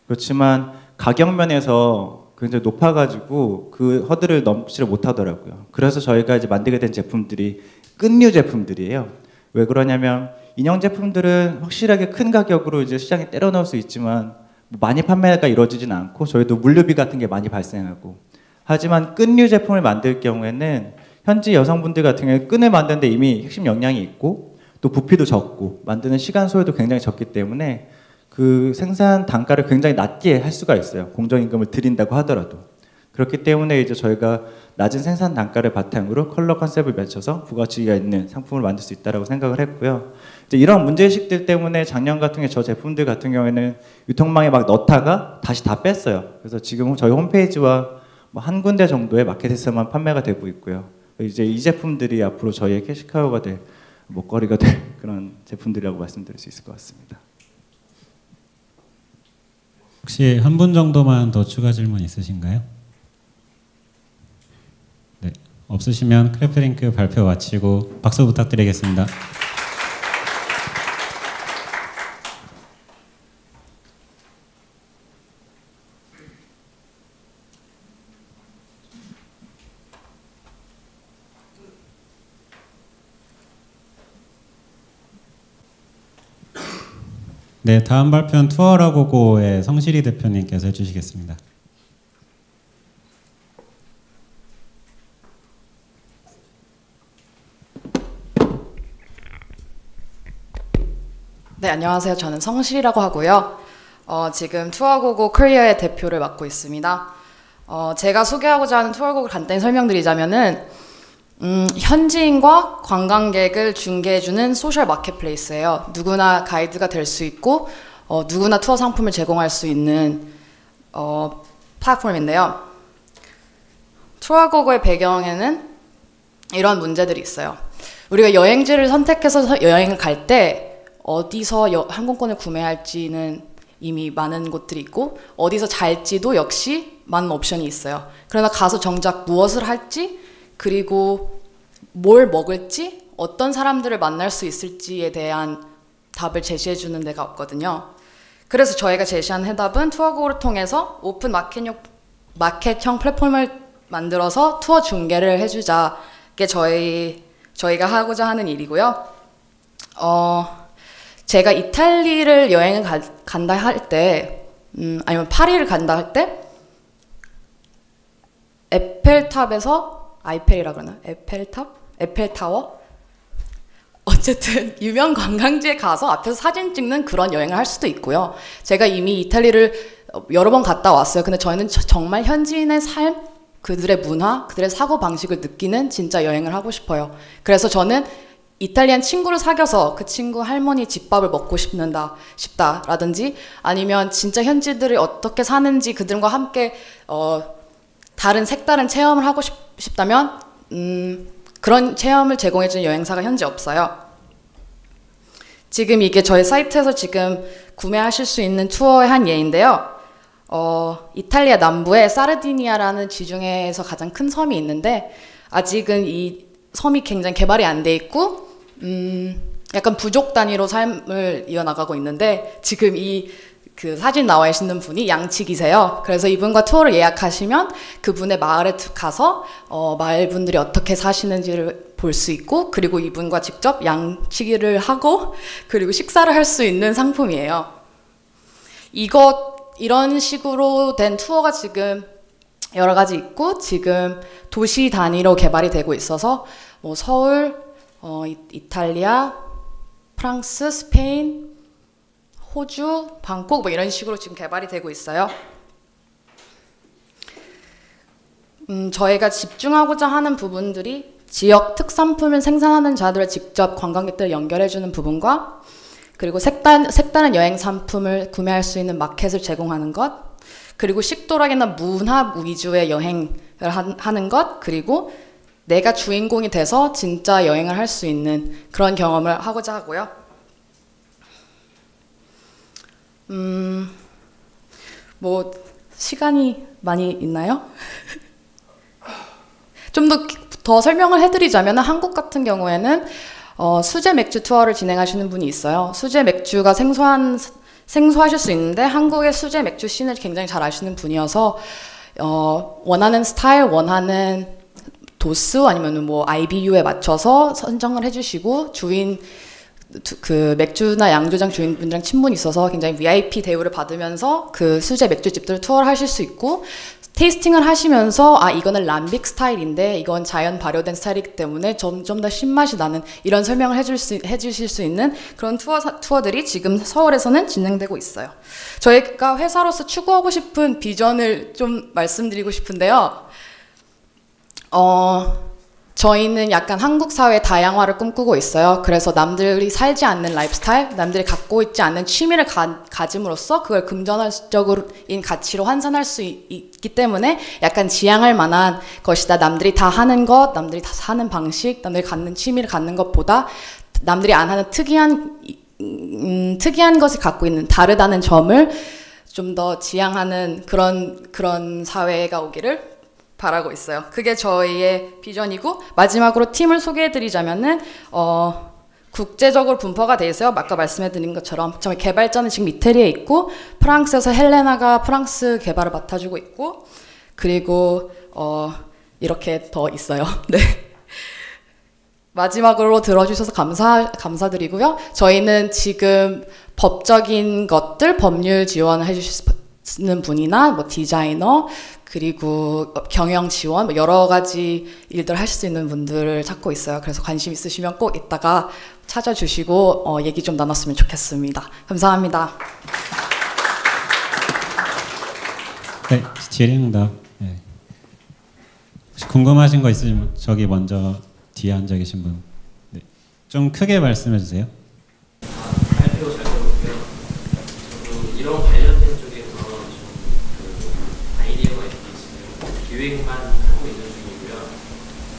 그렇지만 가격 면에서 굉장히 높아가지고 그 허들을 넘지를 못하더라고요. 그래서 저희가 이제 만들게 된 제품들이 끝류 제품들이에요. 왜 그러냐면 인형 제품들은 확실하게 큰 가격으로 이제 시장에 때려 넣을 수 있지만 많이 판매가 이루어지진 않고 저희도 물류비 같은 게 많이 발생하고, 하지만 끝류 제품을 만들 경우에는 현지 여성분들 같은 경우에 끈을 만드는데 이미 핵심 역량이 있고 또 부피도 적고 만드는 시간 소요도 굉장히 적기 때문에 그 생산 단가를 굉장히 낮게 할 수가 있어요. 공정임금을 드린다고 하더라도. 그렇기 때문에 이제 저희가 낮은 생산 단가를 바탕으로 컬러 컨셉을 맞춰서 부가치가 있는 상품을 만들 수 있다고 생각을 했고요. 이제 이런 문제의식들 때문에 작년 같은 경우에 저 제품들 같은 경우에는 유통망에 막 넣다가 다시 다 뺐어요. 그래서 지금 저희 홈페이지와 뭐 한 군데 정도의 마켓에서만 판매가 되고 있고요. 이제 이 제품들이 앞으로 저희의 캐시카우가 될 먹거리가 될 그런 제품들이라고 말씀드릴 수 있을 것 같습니다. 혹시 한 분 정도만 더 추가 질문 있으신가요? 네, 없으시면 크래프트링크 발표 마치고 박수 부탁드리겠습니다. 네, 다음 발표는 투어라고고의 성실이 대표님께서 해주시겠습니다. 네, 안녕하세요. 저는 성실이라고 하고요. 지금 투어고고 코리아의 대표를 맡고 있습니다. 제가 소개하고자 하는 투어고고를 간단히 설명드리자면은 현지인과 관광객을 중개해주는 소셜 마켓플레이스예요. 누구나 가이드가 될 수 있고 누구나 투어 상품을 제공할 수 있는 플랫폼인데요. 투어고고의 배경에는 이런 문제들이 있어요. 우리가 여행지를 선택해서 여행을 갈 때 어디서 항공권을 구매할지는 이미 많은 곳들이 있고 어디서 잘지도 역시 많은 옵션이 있어요. 그러나 가서 정작 무엇을 할지 그리고 뭘 먹을지 어떤 사람들을 만날 수 있을지에 대한 답을 제시해 주는 데가 없거든요. 그래서 저희가 제시한 해답은 투어고를 통해서 오픈 마켓형 플랫폼을 만들어서 투어 중개를 해주자게 저희가 하고자 하는 일이고요. 제가 이탈리를 여행을 간다 할 때 아니면 파리를 간다 할 때 에펠탑에서 아이펠이라 그러나? 에펠탑? 에펠타워? 어쨌든 유명 관광지에 가서 앞에서 사진 찍는 그런 여행을 할 수도 있고요. 제가 이미 이탈리를 여러 번 갔다 왔어요. 근데 저희는 정말 현지인의 삶, 그들의 문화, 그들의 사고방식을 느끼는 진짜 여행을 하고 싶어요. 그래서 저는 이탈리안 친구를 사귀어서 그 친구 할머니 집밥을 먹고 싶다라든지 아니면 진짜 현지들이 어떻게 사는지 그들과 함께 다른 색다른 체험을 하고 싶다면 그런 체험을 제공해주는 여행사가 현재 없어요. 지금 이게 저희 사이트에서 지금 구매하실 수 있는 투어의 한 예인데요. 이탈리아 남부에 사르디니아라는 지중해에서 가장 큰 섬이 있는데 아직은 이 섬이 굉장히 개발이 안 돼 있고 약간 부족 단위로 삶을 이어나가고 있는데 지금 그 사진 나와 계시는 분이 양치기세요. 그래서 이분과 투어를 예약하시면 그분의 마을에 가서 마을 분들이 어떻게 사시는지를 볼 수 있고 그리고 이분과 직접 양치기를 하고 그리고 식사를 할 수 있는 상품이에요. 이것 이런 식으로 된 투어가 지금 여러 가지 있고 지금 도시 단위로 개발이 되고 있어서 뭐 서울, 이탈리아, 프랑스, 스페인, 호주, 방콕 뭐 이런 식으로 지금 개발이 되고 있어요. 저희가 집중하고자 하는 부분들이 지역 특산품을 생산하는 자들을 직접 관광객들을 연결해주는 부분과 그리고 색다른 여행 상품을 구매할 수 있는 마켓을 제공하는 것, 그리고 식도락이나 문화 위주의 여행을 하는 것, 그리고 내가 주인공이 돼서 진짜 여행을 할 수 있는 그런 경험을 하고자 하고요. 뭐 시간이 많이 있나요? 좀 더 설명을 해드리자면 한국 같은 경우에는 수제 맥주 투어를 진행하시는 분이 있어요. 수제 맥주가 생소하실 수 있는데 한국의 수제 맥주 씬을 굉장히 잘 아시는 분이어서 원하는 스타일, 원하는 도수 아니면 뭐 IBU에 맞춰서 선정을 해주시고 그 맥주나 양조장 주인분이랑 친분이 있어서 굉장히 VIP 대우를 받으면서 그 수제 맥주집들을 투어를 하실 수 있고 테이스팅을 하시면서 아 이거는 람빅 스타일인데 이건 자연 발효된 스타일이기 때문에 좀 더 신맛이 나는 이런 설명을 해주실 수 있는 그런 투어들이 지금 서울에서는 진행되고 있어요. 저희가 회사로서 추구하고 싶은 비전을 좀 말씀드리고 싶은데요. 저희는 약간 한국 사회의 다양화를 꿈꾸고 있어요. 그래서 남들이 살지 않는 라이프스타일, 남들이 갖고 있지 않는 취미를 가짐으로써 그걸 금전적인 가치로 환산할 수 있기 때문에 약간 지향할 만한 것이다. 남들이 다 하는 것, 남들이 다 사는 방식, 남들이 갖는 취미를 갖는 것보다 남들이 안 하는 특이한 것을 갖고 있는 다르다는 점을 좀 더 지향하는 그런 사회가 오기를 바라고 있어요. 그게 저희의 비전이고 마지막으로 팀을 소개해드리자면은 국제적으로 분포가 돼 있어요. 아까 말씀해드린 것처럼 저희 개발자는 지금 이태리에 있고 프랑스에서 헬레나가 프랑스 개발을 맡아주고 있고 그리고 이렇게 더 있어요. 네. 마지막으로 들어주셔서 감사드리고요. 저희는 지금 법적인 것들 법률 지원을 해주시는 분이나 뭐 디자이너 그리고 경영 지원 뭐 여러 가지 일들 하실 수 있는 분들을 찾고 있어요. 그래서 관심 있으시면 꼭 이따가 찾아주시고 얘기 좀 나눴으면 좋겠습니다. 감사합니다. 네, 질의응답. 네. 혹시 궁금하신 거 있으시면 저기 먼저 뒤에 앉아 계신 분. 네. 좀 크게 말씀해 주세요. 발표 잘 들었고요. 저도 이런 관련된 쪽에서 아이디어가 있으시면 기획만 하고 있는 중이고요.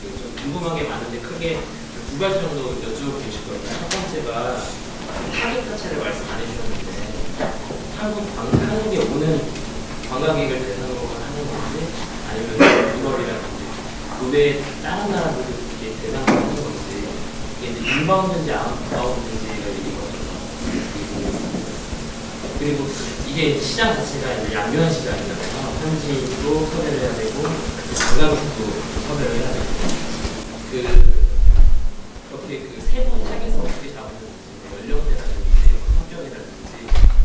좀 궁금한 게 많은데 크게 두 가지 정도 여쭤보고 싶거든요. 첫 번째가 타겟 자체를 말씀 안 해주셨는데 한국에 오는 관광객을 대상으로 하는 건지 아니면 유럽이라든지 그 외에 다른 나라들도 이렇게 대상으로 하는 건지 이게 이제 인바운드인지 아웃바운드인지가 얘기거든요. 그리고 이게 시장 자체가 이제 양면한 시장이잖아요. 현지도 섭외를 해야 되고 관광객도 섭외를 해야 되고 그렇게 그 세부 타겟을 어떻게 잡는지 연령대라든지 성격이라든지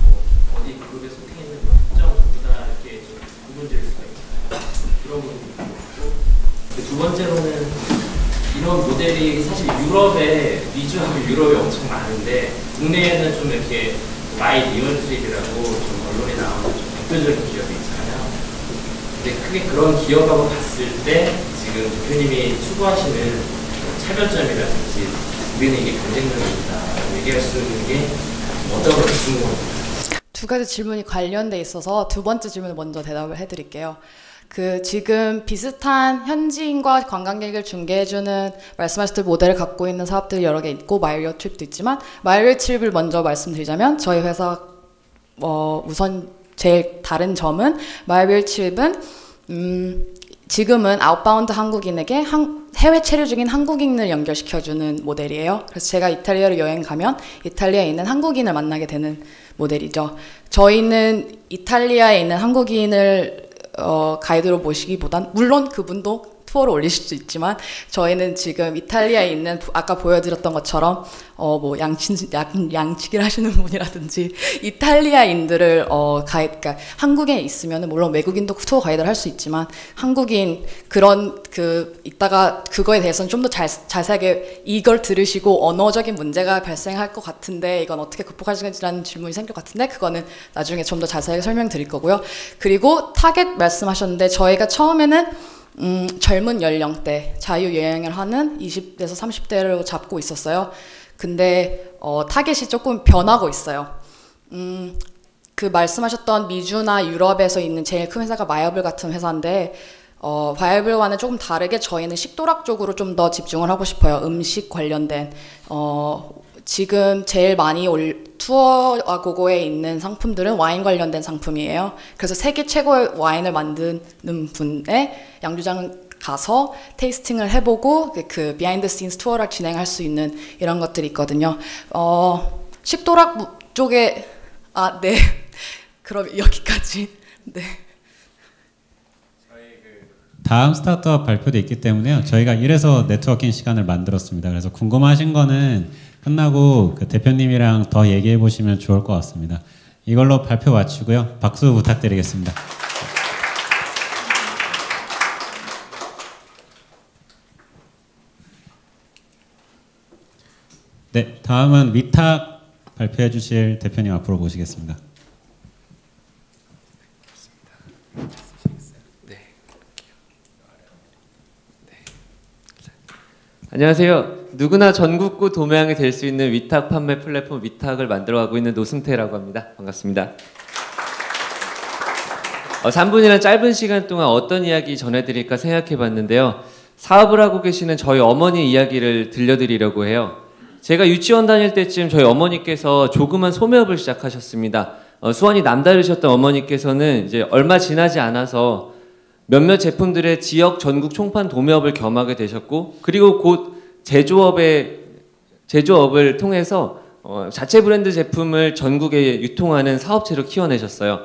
뭐 어디 그룹에 속해 있는 특정 누구다 이렇게 좀 구분될 수가 있잖아요. 그런 부분이 있고 두 번째로는 이런 모델이 사실 유럽에 위주하고 유럽에 엄청 많은데 국내에는 좀 이렇게 마이 리얼트립이라고 좀 언론에 나오는 좀 대표적인 기업이 있잖아요. 근데 크게 그런 기업하고 봤을 때 지금 대표님이 추구하시는 차별점이라든지 우리는 이게 경쟁력이다 얘기할 수 있는 게 어떤 건지 궁금합니다. 두 가지 질문이 관련돼 있어서 두 번째 질문을 먼저 대답을 해드릴게요. 지금 비슷한 현지인과 관광객을 중개해주는 말씀하셨던 모델을 갖고 있는 사업들이 여러 개 있고 마일리어 트립도 있지만 마일리어 트립을 먼저 말씀드리자면 저희 회사 우선 제일 다른 점은 마일리어 트립은 지금은 아웃바운드 한국인에게 해외 체류 중인 한국인을 연결시켜주는 모델이에요. 그래서 제가 이탈리아로 여행 가면 이탈리아에 있는 한국인을 만나게 되는 모델이죠. 저희는 이탈리아에 있는 한국인을 가이드로 모시기보단 물론 그분도 투어를 올리실 수 있지만 저희는 지금 이탈리아에 있는 아까 보여드렸던 것처럼 뭐 양치기를 하시는 분이라든지 이탈리아인들을 그러니까 한국에 있으면은 물론 외국인도 투어 가이드를 할 수 있지만 한국인 그런 이따가 그거에 대해서는 좀 더 자세하게 이걸 들으시고 언어적인 문제가 발생할 것 같은데 이건 어떻게 극복하시는지라는 질문이 생길 것 같은데 그거는 나중에 좀 더 자세하게 설명드릴 거고요. 그리고 타겟 말씀하셨는데 저희가 처음에는 젊은 연령대 자유여행을 하는 20대에서 30대로 잡고 있었어요. 근데 타겟이 조금 변하고 있어요. 그 말씀하셨던 미주나 유럽에서 있는 제일 큰 회사가 마이어블 같은 회사인데 바이블과는 조금 다르게 저희는 식도락 쪽으로 좀 더 집중을 하고 싶어요. 음식 관련된 지금 제일 많이 투어와 고고에 있는 상품들은 와인 관련된 상품이에요. 그래서 세계 최고의 와인을 만드는 분의 양조장 가서 테이스팅을 해보고 그 비하인드 씬스 투어를 진행할 수 있는 이런 것들이 있거든요. 식도락 쪽에 네. 그럼 여기까지. 네. 다음 스타트업 발표도 있기 때문에요. 저희가 이래서 네트워킹 시간을 만들었습니다. 그래서 궁금하신 거는 끝나고 그 대표님이랑 더 얘기해 보시면 좋을 것 같습니다. 이걸로 발표 마치고요. 박수 부탁드리겠습니다. 네, 다음은 위탁 발표해 주실 대표님 앞으로 모시겠습니다. 안녕하세요. 누구나 전국구 도매항이 될 수 있는 위탁 판매 플랫폼 위탁을 만들어가고 있는 노승태라고 합니다. 반갑습니다. 3분이라는 짧은 시간 동안 어떤 이야기 전해드릴까 생각해봤는데요. 사업을 하고 계시는 저희 어머니 이야기를 들려드리려고 해요. 제가 유치원 다닐 때쯤 저희 어머니께서 조그만 소매업을 시작하셨습니다. 수원이 남다르셨던 어머니께서는 이제 얼마 지나지 않아서 몇몇 제품들의 지역 전국 총판 도매업을 겸하게 되셨고, 그리고 곧 제조업을 통해서 자체 브랜드 제품을 전국에 유통하는 사업체로 키워내셨어요.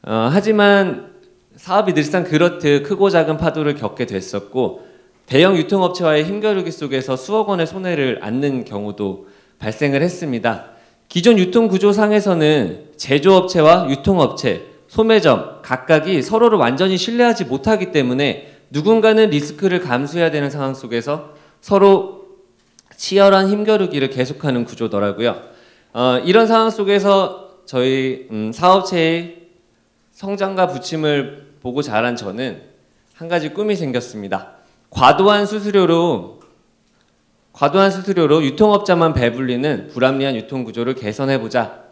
하지만 사업이 늘상 그렇듯 크고 작은 파도를 겪게 됐었고, 대형 유통업체와의 힘겨루기 속에서 수억 원의 손해를 안는 경우도 발생을 했습니다. 기존 유통구조상에서는 제조업체와 유통업체, 소매점 각각이 서로를 완전히 신뢰하지 못하기 때문에 누군가는 리스크를 감수해야 되는 상황 속에서 서로 치열한 힘겨루기를 계속하는 구조더라고요. 이런 상황 속에서 저희 사업체의 성장과 부침을 보고 자란 저는 한 가지 꿈이 생겼습니다. 과도한 수수료로 유통업자만 배불리는 불합리한 유통구조를 개선해보자.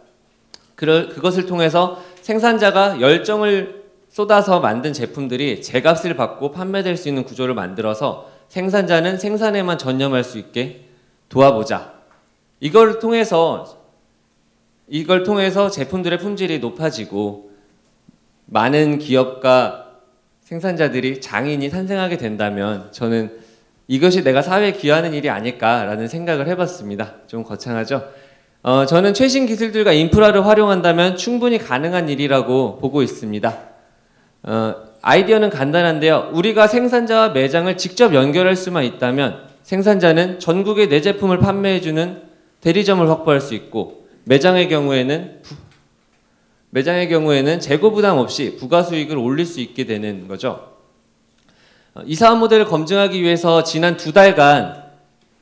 그것을 통해서 생산자가 열정을 쏟아서 만든 제품들이 제값을 받고 판매될 수 있는 구조를 만들어서 생산자는 생산에만 전념할 수 있게 도와보자. 이걸 통해서 제품들의 품질이 높아지고 많은 기업과 생산자들이 장인이 탄생하게 된다면 저는 이것이 내가 사회에 기여하는 일이 아닐까라는 생각을 해봤습니다. 좀 거창하죠? 저는 최신 기술들과 인프라를 활용한다면 충분히 가능한 일이라고 보고 있습니다. 아이디어는 간단한데요. 우리가 생산자와 매장을 직접 연결할 수만 있다면 생산자는 전국에 내 제품을 판매해주는 대리점을 확보할 수 있고, 매장의 경우에는 재고 부담 없이 부가 수익을 올릴 수 있게 되는 거죠. 이 사업 모델을 검증하기 위해서 지난 2달간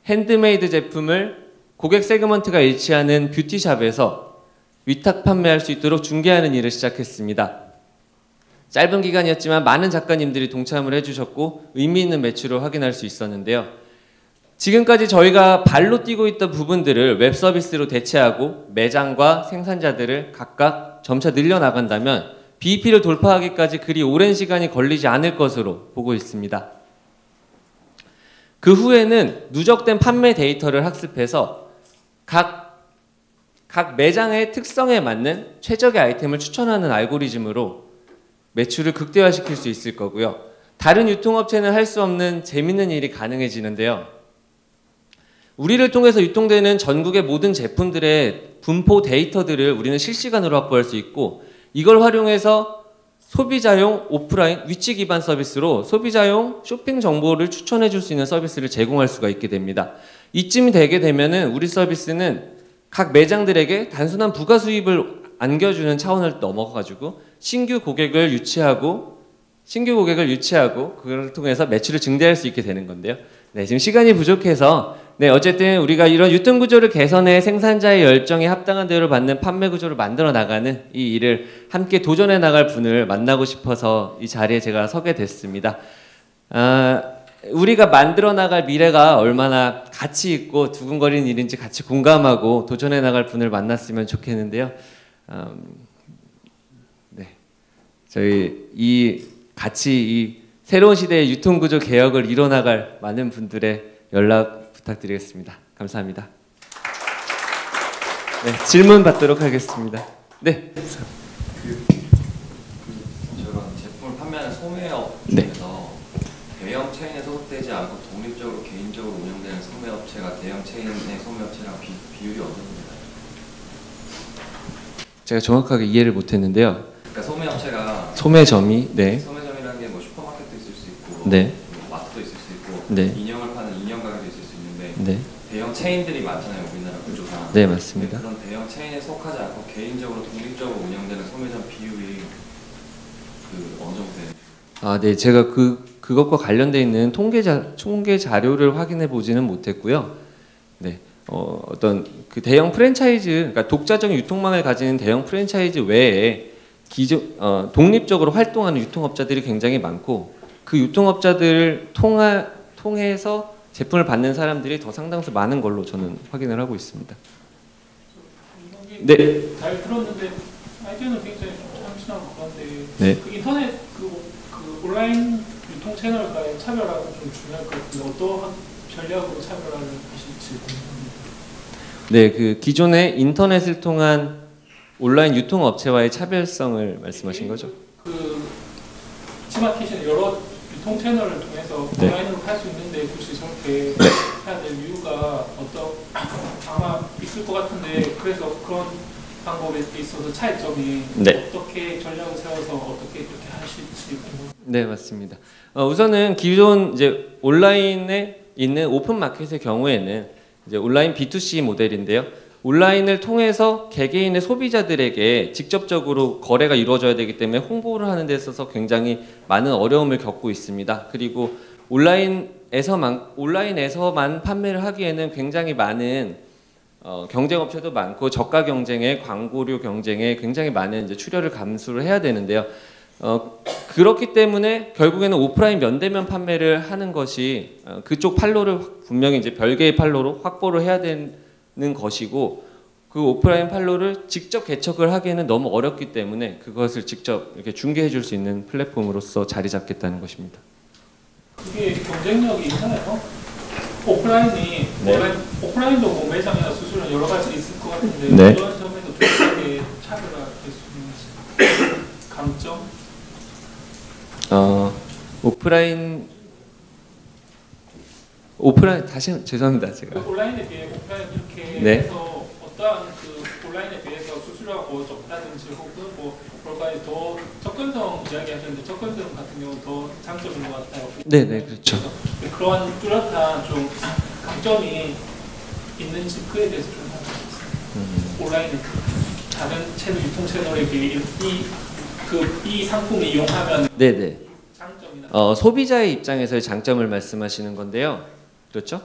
핸드메이드 제품을 고객 세그먼트가 일치하는 뷰티샵에서 위탁 판매할 수 있도록 중개하는 일을 시작했습니다. 짧은 기간이었지만 많은 작가님들이 동참을 해주셨고 의미 있는 매출을 확인할 수 있었는데요. 지금까지 저희가 발로 뛰고 있던 부분들을 웹 서비스로 대체하고 매장과 생산자들을 각각 점차 늘려나간다면 BEP를 돌파하기까지 그리 오랜 시간이 걸리지 않을 것으로 보고 있습니다. 그 후에는 누적된 판매 데이터를 학습해서 각 매장의 특성에 맞는 최적의 아이템을 추천하는 알고리즘으로 매출을 극대화시킬 수 있을 거고요. 다른 유통업체는 할 수 없는 재밌는 일이 가능해지는데요. 우리를 통해서 유통되는 전국의 모든 제품들의 분포 데이터들을 우리는 실시간으로 확보할 수 있고, 이걸 활용해서 소비자용 오프라인 위치 기반 서비스로 소비자용 쇼핑 정보를 추천해 줄 수 있는 서비스를 제공할 수가 있게 됩니다. 이쯤이 되게 되면은 우리 서비스는 각 매장들에게 단순한 부가 수입을 안겨주는 차원을 넘어가지고 신규 고객을 유치하고 그걸 통해서 매출을 증대할 수 있게 되는 건데요. 네, 지금 시간이 부족해서 어쨌든 우리가 이런 유통 구조를 개선해 생산자의 열정에 합당한 대우를 받는 판매 구조를 만들어 나가는 이 일을 함께 도전해 나갈 분을 만나고 싶어서 이 자리에 제가 서게 됐습니다. 우리가 만들어 나갈 미래가 얼마나 가치 있고 두근거리는 일인지 같이 공감하고 도전해 나갈 분을 만났으면 좋겠는데요. 저희 같이 이 새로운 시대의 유통구조 개혁을 이뤄나갈 많은 분들의 연락 부탁드리겠습니다. 감사합니다. 네, 질문 받도록 하겠습니다. 네. 저런 제품을 판매하는 소매업 네. 중에서 대형 체인에 소속되지 않고 독립적으로 개인적으로 운영되는 소매업체가 대형 체인의 소매업체랑 비율이 어느 정도인가요? 제가 정확하게 이해를 못했는데요. 그러니까 소매업체가 소매점이 소매점이라는 게 뭐 슈퍼마켓도 있을 수 있고 네. 뭐 마트도 있을 수 있고 네. 인형을 파는 인형 가게도 있을 수 있는데 네. 대형 체인들이 많잖아요, 우리나라 구조상. 네, 맞습니다. 그런 대형 체인에 속하지 않고 개인적으로 독립적으로 운영되는 소매점 비율이 어느 정도 돼요? 네, 제가 그것과 관련돼 있는 통계 자료를 확인해 보지는 못했고요. 네, 어떤 그 대형 프랜차이즈, 그러니까 독자적인 유통망을 가지는 대형 프랜차이즈 외에 독립적으로 활동하는 유통업자들이 굉장히 많고 그 유통업자들을 통해서 제품을 받는 사람들이 더 상당수 많은 걸로 저는 확인을 하고 있습니다. 네. 잘 들었는데 아이디어는 굉장히 참신하고 그런데 네. 그 인터넷 그 온라인 유통 채널과의 차별화가 좀 중요할 것 같은데 어떠한 전략으로 차별화를 하실지 궁금합니다. 네, 그 기존의 인터넷을 통한 온라인 유통업체와의 차별성을 말씀하신 거죠? 그 지마켓은 여러 유통 채널을 통해서 네. 온라인으로 팔 수 있는데 굳이 저렇게 해야 될 이유가 아마 있을 것 같은데 그래서 그런 방법에 있어서 차이점이 네. 어떻게 전략을 세워서 어떻게 그렇게 하실지 궁금합니다. 네, 맞습니다. 우선은 기존 이제 온라인에 있는 오픈 마켓의 경우에는 이제 온라인 B2C 모델인데요. 온라인을 통해서 개개인의 소비자들에게 직접적으로 거래가 이루어져야 되기 때문에 홍보를 하는 데 있어서 굉장히 많은 어려움을 겪고 있습니다. 그리고 온라인에서만 판매를 하기에는 굉장히 많은 경쟁업체도 많고 저가 경쟁에 광고료 경쟁에 굉장히 많은 이제 출혈을 감수를 해야 되는데요. 그렇기 때문에 결국에는 오프라인 면대면 판매를 하는 것이 그쪽 판로를 분명히 이제 별개의 판로로 확보를 해야 되는 것이고 그 오프라인 판로를 직접 개척을 하기에는 너무 어렵기 때문에 그것을 직접 이렇게 중개해 줄 수 있는 플랫폼으로서 자리 잡겠다는 것입니다. 그게 경쟁력이 있잖아요. 오프라인도 뭐 매장이나 수수료는 여러 가지 있을 것 같은데 네. 그런 점에서 뚜렷하게 차별화 될 수 있는 강점? 오프라인 다시 죄송합니다 제가. 온라인에 비해 오프라인 이렇게 네. 해서 어떠한 그 온라인에 비해서 수수료가 뭐 적다든지 혹은 뭐 뭘까요 더 접근성 이야기하셨는데 접근성 같은 경우 더 장점인 것 같아요. 네네 그렇죠. 그러한 뚜렷한 좀 강점이 있는지 그에 대해서 좀 알려주세요. 온라인은 다른 채널 유통 채널에 비해 이 상품을 이용하면 네네. 장점이나 소비자의 입장에서의 장점을 말씀하시는 건데요. 그렇죠?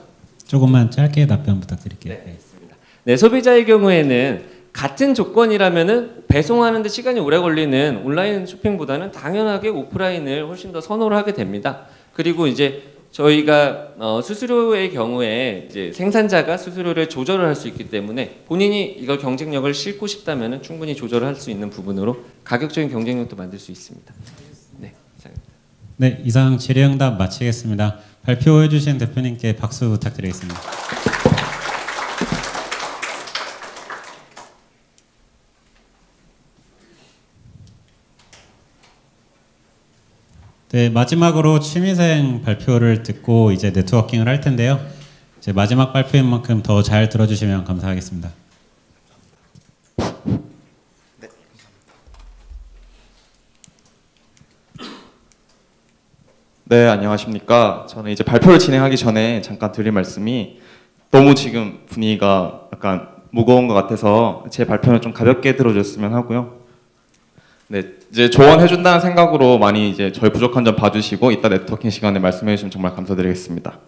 조금만 짧게 답변 부탁드릴게요. 네, 알겠습니다. 네, 소비자의 경우에는 같은 조건이라면은 배송하는데 시간이 오래 걸리는 온라인 쇼핑보다는 당연하게 오프라인을 훨씬 더 선호를 하게 됩니다. 그리고 이제 저희가 수수료의 경우에 이제 생산자가 수수료를 조절을 할 수 있기 때문에 본인이 이걸 경쟁력을 싣고 싶다면은 충분히 조절을 할 수 있는 부분으로 가격적인 경쟁력도 만들 수 있습니다. 네, 이상입니다. 네, 이상 질의응답 마치겠습니다. 발표해 주신 대표님께 박수 부탁드리겠습니다. 네, 마지막으로 취미생 발표를 듣고 이제 네트워킹을 할 텐데요. 이제 마지막 발표인 만큼 더 잘 들어주시면 감사하겠습니다. 네, 안녕하십니까. 저는 이제 발표를 진행하기 전에 잠깐 드릴 말씀이 너무 지금 분위기가 약간 무거운 것 같아서 제 발표는 좀 가볍게 들어줬으면 하고요. 네, 이제 조언해준다는 생각으로 많이 이제 저희 부족한 점 봐주시고 이따 네트워킹 시간에 말씀해주시면 정말 감사드리겠습니다.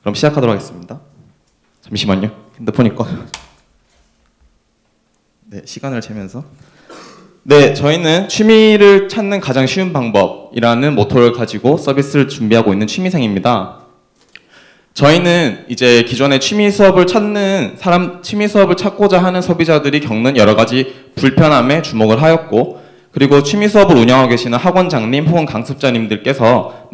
그럼 시작하도록 하겠습니다. 잠시만요. 핸드폰이 꺼. 네, 시간을 재면서. 네, 저희는 취미를 찾는 가장 쉬운 방법이라는 모토를 가지고 서비스를 준비하고 있는 취미생입니다. 저희는 이제 기존에 취미 수업을 찾고자 하는 소비자들이 겪는 여러 가지 불편함에 주목을 하였고, 그리고 취미 수업을 운영하고 계시는 학원장님 혹은 강습자님들께서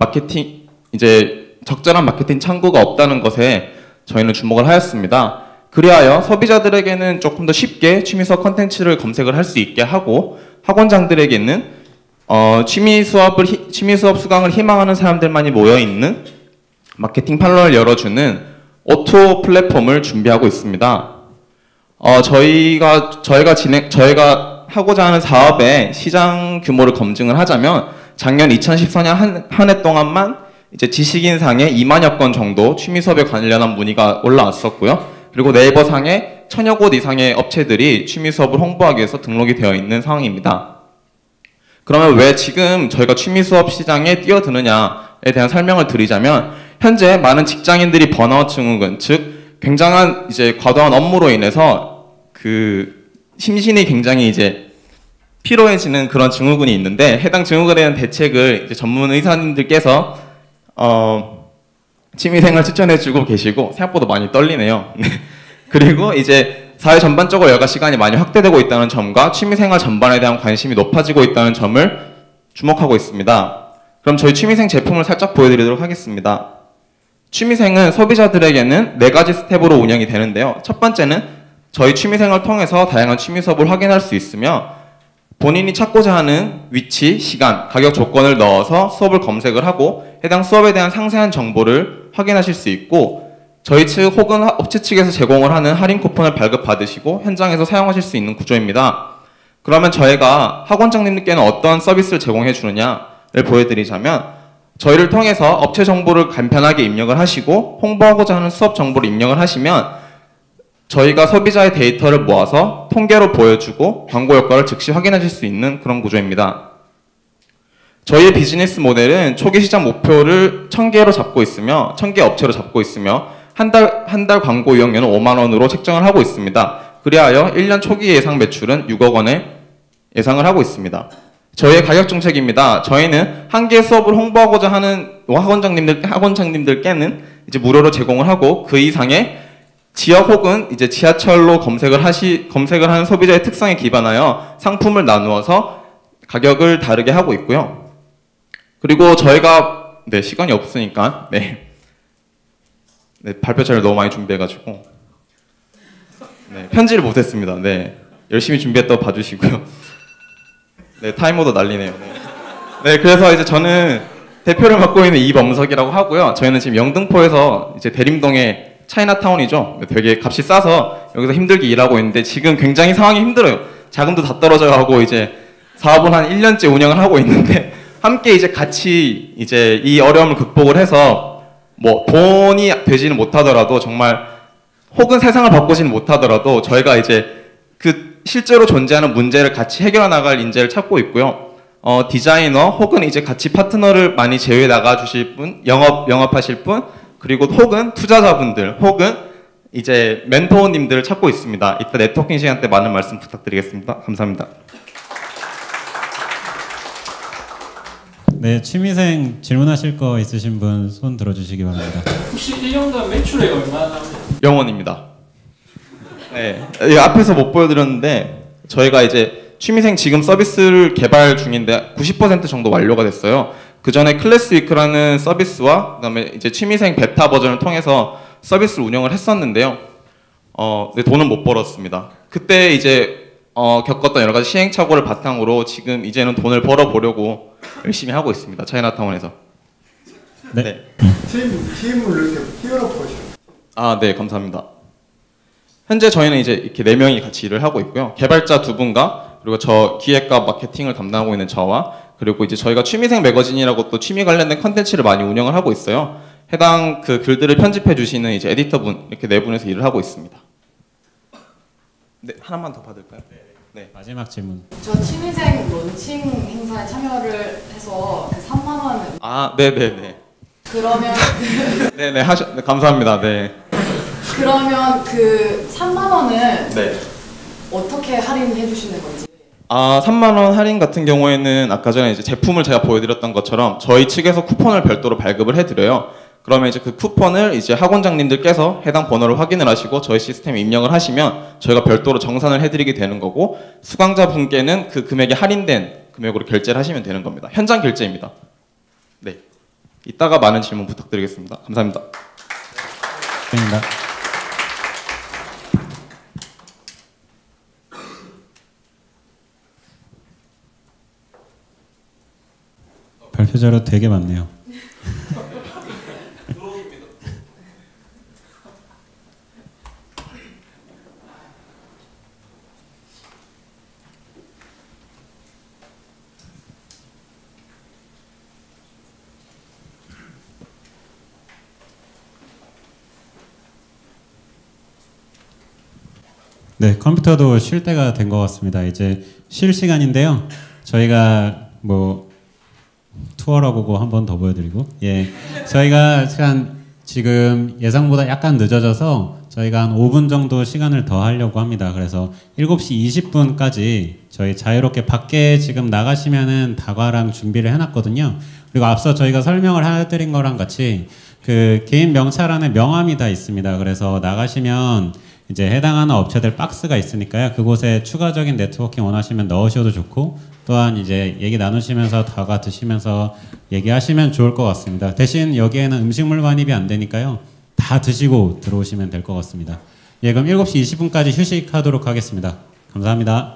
적절한 마케팅 창구가 없다는 것에 저희는 주목을 하였습니다. 그리하여 소비자들에게는 조금 더 쉽게 취미 수업 컨텐츠를 검색을 할 수 있게 하고, 학원장들에게는 취미 수업 수강을 희망하는 사람들만이 모여 있는 마케팅 판로를 열어주는 오토 플랫폼을 준비하고 있습니다. 저희가 하고자 하는 사업의 시장 규모를 검증을 하자면 작년 2014년 한 해 동안만 이제 지식인상에 2만여 건 정도 취미 수업에 관련한 문의가 올라왔었고요. 그리고 네이버상에 1000여 곳 이상의 업체들이 취미 수업을 홍보하기 위해서 등록이 되어 있는 상황입니다. 그러면 왜 지금 저희가 취미 수업 시장에 뛰어드느냐에 대한 설명을 드리자면, 현재 많은 직장인들이 번아웃 증후군, 즉 굉장한 이제 과도한 업무로 인해서 심신이 굉장히 이제 피로해지는 그런 증후군이 있는데, 해당 증후군에 대한 대책을 이제 전문 의사님들께서 취미생을 추천해주고 계시고, 생각보다 많이 떨리네요. 그리고 이제 사회 전반적으로 여가 시간이 많이 확대되고 있다는 점과 취미생활 전반에 대한 관심이 높아지고 있다는 점을 주목하고 있습니다. 그럼 저희 취미생 제품을 살짝 보여드리도록 하겠습니다. 취미생은 소비자들에게는 4가지 스텝으로 운영이 되는데요. 첫 번째는 저희 취미생을 통해서 다양한 취미 수업을 확인할 수 있으며, 본인이 찾고자 하는 위치, 시간, 가격 조건을 넣어서 수업을 검색을 하고 해당 수업에 대한 상세한 정보를 확인하실 수 있고, 저희 측 혹은 업체 측에서 제공을 하는 할인 쿠폰을 발급받으시고 현장에서 사용하실 수 있는 구조입니다. 그러면 저희가 학원장님들께는 어떤 서비스를 제공해 주느냐를 보여드리자면, 저희를 통해서 업체 정보를 간편하게 입력을 하시고 홍보하고자 하는 수업 정보를 입력을 하시면 저희가 소비자의 데이터를 모아서 통계로 보여주고 광고 효과를 즉시 확인하실 수 있는 그런 구조입니다. 저희의 비즈니스 모델은 초기 시장 목표를 1000개로 잡고 있으며 1000개 업체로 잡고 있으며 한 달 광고 이용료는 5만 원으로 책정을 하고 있습니다. 그리하여 1년 초기 예상 매출은 6억 원을 예상을 하고 있습니다. 저희의 가격 정책입니다. 저희는 한 개의 수업을 홍보하고자 하는 학원장님들께는 이제 무료로 제공을 하고, 그 이상의 지역 혹은 이제 지하철로 검색을 하는 소비자의 특성에 기반하여 상품을 나누어서 가격을 다르게 하고 있고요. 그리고 저희가 시간이 없으니까 발표자를 너무 많이 준비해가지고 편지를 못했습니다. 열심히 준비했다고 봐주시고요. 타이머도 날리네요. 그래서 이제 저는 대표를 맡고 있는 이범석이라고 하고요. 저희는 지금 영등포에서 이제 대림동에 차이나타운이죠. 되게 값이 싸서 여기서 힘들게 일하고 있는데 지금 굉장히 상황이 힘들어요. 자금도 다 떨어져 가고 이제 사업을 한 1년째 운영을 하고 있는데, 함께 이제 같이 이제 이 어려움을 극복을 해서 뭐 돈이 되지는 못하더라도, 정말 혹은 세상을 바꾸지는 못하더라도 저희가 이제 그 실제로 존재하는 문제를 같이 해결해 나갈 인재를 찾고 있고요. 디자이너 혹은 이제 같이 파트너를 많이 제휴해 나가 주실 분, 영업하실 분, 그리고 혹은 투자자분들, 혹은 이제 멘토님들을 찾고 있습니다. 이따 네트워킹 시간 때 많은 말씀 부탁드리겠습니다. 감사합니다. 네, 취미생 질문하실 거 있으신 분 손 들어주시기 바랍니다. 혹시 1년간 매출액 얼마나? 0원입니다. 이 앞에서 못 보여드렸는데 저희가 이제 취미생 지금 서비스를 개발 중인데 90% 정도 완료가 됐어요. 그 전에 클래스 위크라는 서비스와 그다음에 이제 취미생 베타 버전을 통해서 서비스를 운영을 했었는데요. 돈은 못 벌었습니다. 그때 이제 겪었던 여러 가지 시행착오를 바탕으로 지금 이제는 돈을 벌어보려고 열심히 하고 있습니다. 차이나타운에서. 팀을 이렇게 띄워놓고. 네, 감사합니다. 현재 저희는 이제 이렇게 4명이 같이 일을 하고 있고요. 개발자 2분과 그리고 저 기획과 마케팅을 담당하고 있는 저와 그리고 이제 저희가 취미생 매거진이라고 또 취미 관련된 컨텐츠를 많이 운영을 하고 있어요. 해당 그 글들을 편집해 주시는 이제 에디터분 이렇게 네 분에서 일을 하고 있습니다. 네, 하나만 더 받을까요? 네. 마지막 질문. 저 취미생 론칭 행사에 참여를 해서 그 3만 원을 아, 네네네. 그러면 네네 네, 감사합니다. 네. 그러면 그 3만 원은 네. 어떻게 할인해 주시는 건지? 아, 3만 원 할인 같은 경우에는 아까 전에 이제 제품을 제가 보여드렸던 것처럼 저희 측에서 쿠폰을 별도로 발급을 해드려요. 그러면 이제 그 쿠폰을 이제 학원장님들께서 해당 번호를 확인을 하시고 저희 시스템에 입력을 하시면 저희가 별도로 정산을 해드리게 되는 거고, 수강자분께는 그 금액이 할인된 금액으로 결제를 하시면 되는 겁니다. 현장 결제입니다. 네. 이따가 많은 질문 부탁드리겠습니다. 감사합니다. 감사합니다. 발표 자료 되게 많네요. 네, 컴퓨터도 쉴 때가 된 것 같습니다. 이제 쉴 시간인데요. 저희가 뭐 투어라고 한 번 더 보여드리고, 예, 저희가 지금 예상보다 약간 늦어져서 저희가 한 5분 정도 시간을 더 하려고 합니다. 그래서 7시 20분까지 저희 자유롭게 밖에 지금 나가시면은 다과랑 준비를 해놨거든요. 그리고 앞서 저희가 설명을 해드린 거랑 같이 그 개인 명찰안에 명함이 다 있습니다. 그래서 나가시면 이제 해당하는 업체들 박스가 있으니까요. 그곳에 추가적인 네트워킹 원하시면 넣으셔도 좋고, 또한 이제 얘기 나누시면서 다과 드시면서 얘기하시면 좋을 것 같습니다. 대신 여기에는 음식물 반입이 안 되니까요. 다 드시고 들어오시면 될 것 같습니다. 예, 그럼 7시 20분까지 휴식하도록 하겠습니다. 감사합니다.